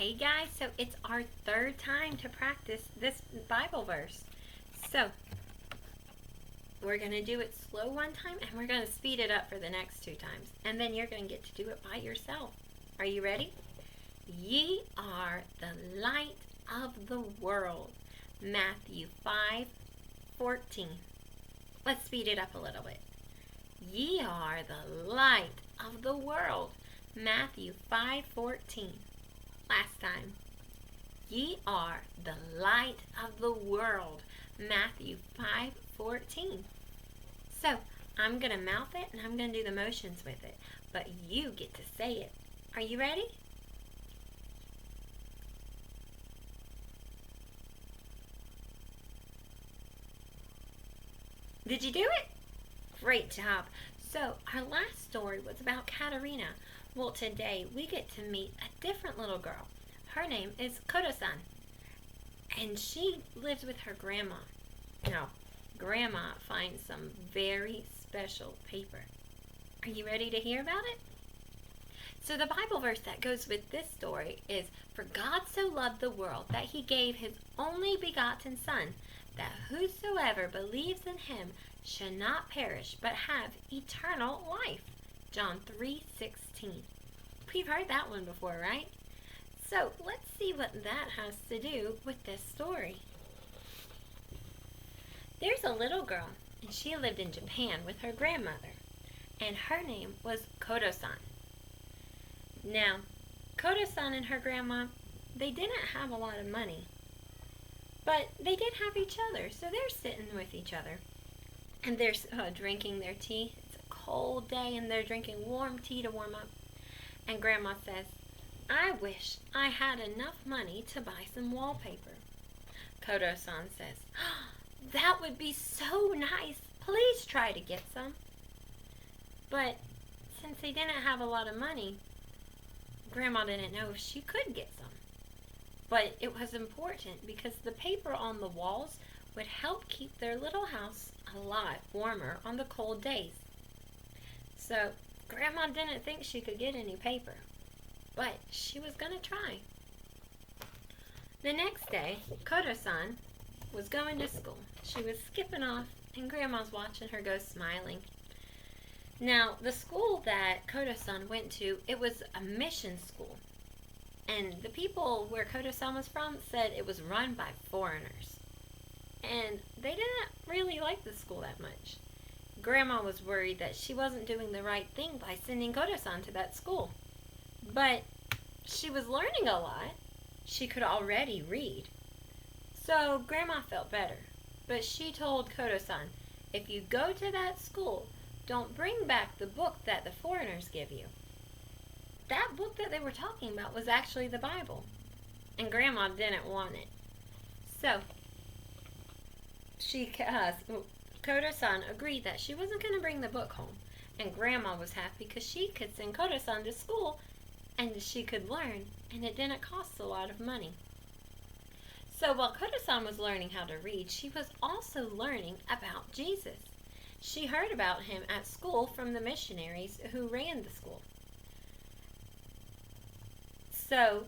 Hey guys, so it's our third time to practice this Bible verse. So we're going to do it slow one time and we're going to speed it up for the next two times. And then you're going to get to do it by yourself. Are you ready? Ye are the light of the world. Matthew 5:14. Let's speed it up a little bit. Ye are the light of the world. Matthew 5:14. Last time. Ye are the light of the world. Matthew 5:14. So, I'm going to mouth it and I'm going to do the motions with it. But you get to say it. Are you ready? Did you do it? Great job. So, our last story was about Katerina. Well, today we get to meet a different little girl. Her name is Koto-san. And she lives with her grandma. Now, Grandma finds some very special paper. Are you ready to hear about it? So the Bible verse that goes with this story is, For God so loved the world that he gave his only begotten Son, that whosoever believes in him should not perish but have eternal life. John 3:16. We've heard that one before, right? So let's see what that has to do with this story. There's a little girl, and she lived in Japan with her grandmother, and her name was Koto-san. Now, Koto-san and her grandma, they didn't have a lot of money, but they did have each other, so they're sitting with each other, and they're drinking their tea. It's a cold day, and they're drinking warm tea to warm up, and Grandma says, I wish I had enough money to buy some wallpaper. Koto-san says, that would be so nice. Please try to get some. But since they didn't have a lot of money, Grandma didn't know if she could get some. But it was important because the paper on the walls would help keep their little house a lot warmer on the cold days. So Grandma didn't think she could get any paper, but she was going to try. The next day, Koto-san was going to school. She was skipping off, and Grandma's watching her go smiling. Now, the school that Koto-san went to, it was a mission school. And the people where Koto-san was from said it was run by foreigners. And they didn't really like the school that much. Grandma was worried that she wasn't doing the right thing by sending Koto-san to that school. But she was learning a lot. She could already read. So Grandma felt better. But she told Koto-san, if you go to that school, don't bring back the book that the foreigners give you. That book that they were talking about was actually the Bible. And Grandma didn't want it. So Koto-san agreed that she wasn't going to bring the book home. And Grandma was happy because she could send Koto-san to school and she could learn, and it didn't cost a lot of money. So while Koto-san was learning how to read, she was also learning about Jesus. She heard about him at school from the missionaries who ran the school. So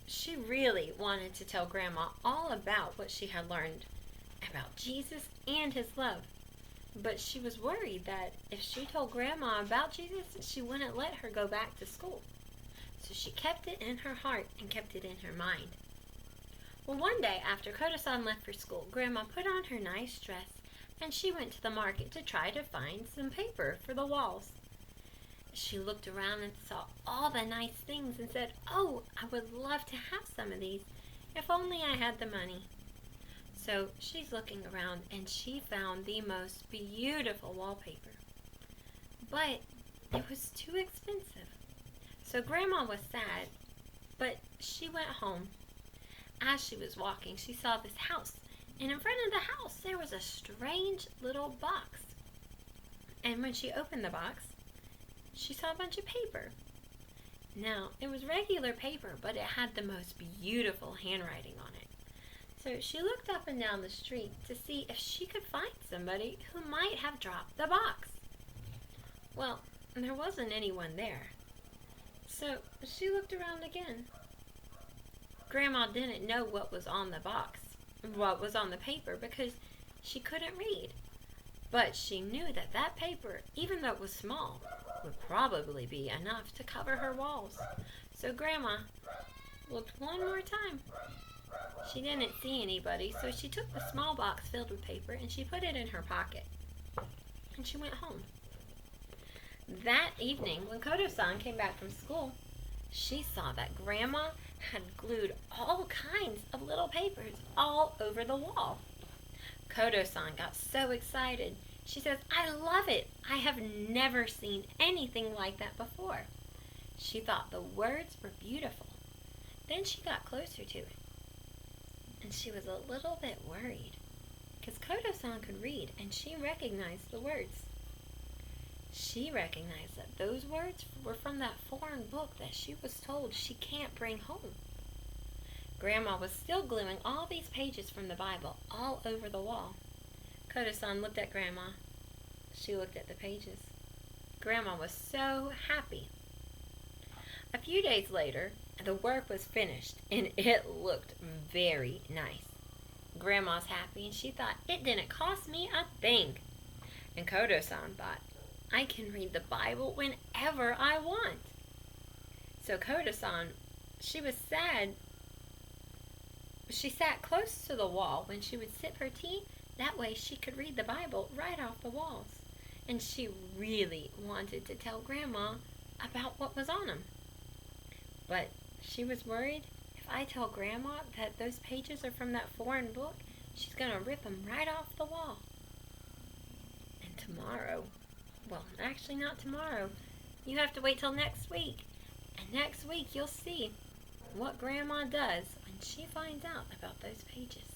she really wanted to tell Grandma all about what she had learned about Jesus and his love. But she was worried that if she told Grandma about Jesus, she wouldn't let her go back to school. So she kept it in her heart and kept it in her mind. Well, one day after Koto-san left for school, Grandma put on her nice dress and she went to the market to try to find some paper for the walls. She looked around and saw all the nice things and said, oh, I would love to have some of these if only I had the money. So she's looking around and she found the most beautiful wallpaper. But it was too expensive. So Grandma was sad, but she went home. As she was walking, she saw this house. And in front of the house, there was a strange little box. And when she opened the box, she saw a bunch of paper. Now, it was regular paper, but it had the most beautiful handwriting on it. So she looked up and down the street to see if she could find somebody who might have dropped the box. Well, there wasn't anyone there. So she looked around again. Grandma didn't know what was on the box, what was on the paper, because she couldn't read. But she knew that that paper, even though it was small, would probably be enough to cover her walls. So Grandma looked one more time. She didn't see anybody, so she took the small box filled with paper and she put it in her pocket. And she went home. That evening, when Koto-san came back from school, she saw that Grandma had glued all kinds of little papers all over the wall. Koto-san got so excited. She says, "I love it. I have never seen anything like that before." She thought the words were beautiful. Then she got closer to it. And she was a little bit worried, because Koto-san could read and she recognized the words. She recognized that those words were from that foreign book that she was told she can't bring home. Grandma was still gluing all these pages from the Bible all over the wall. Koto-san looked at Grandma. She looked at the pages. Grandma was so happy. A few days later, the work was finished and it looked very nice. Grandma's happy and she thought, it didn't cost me a thing. And Koto-san thought, I can read the Bible whenever I want. So Koto-san, she was sad. She sat close to the wall when she would sip her tea. That way she could read the Bible right off the walls. And she really wanted to tell Grandma about what was on them. But she was worried if I tell Grandma that those pages are from that foreign book, she's going to rip them right off the wall. And tomorrow, well, actually not tomorrow, you have to wait till next week. And next week you'll see what Grandma does when she finds out about those pages.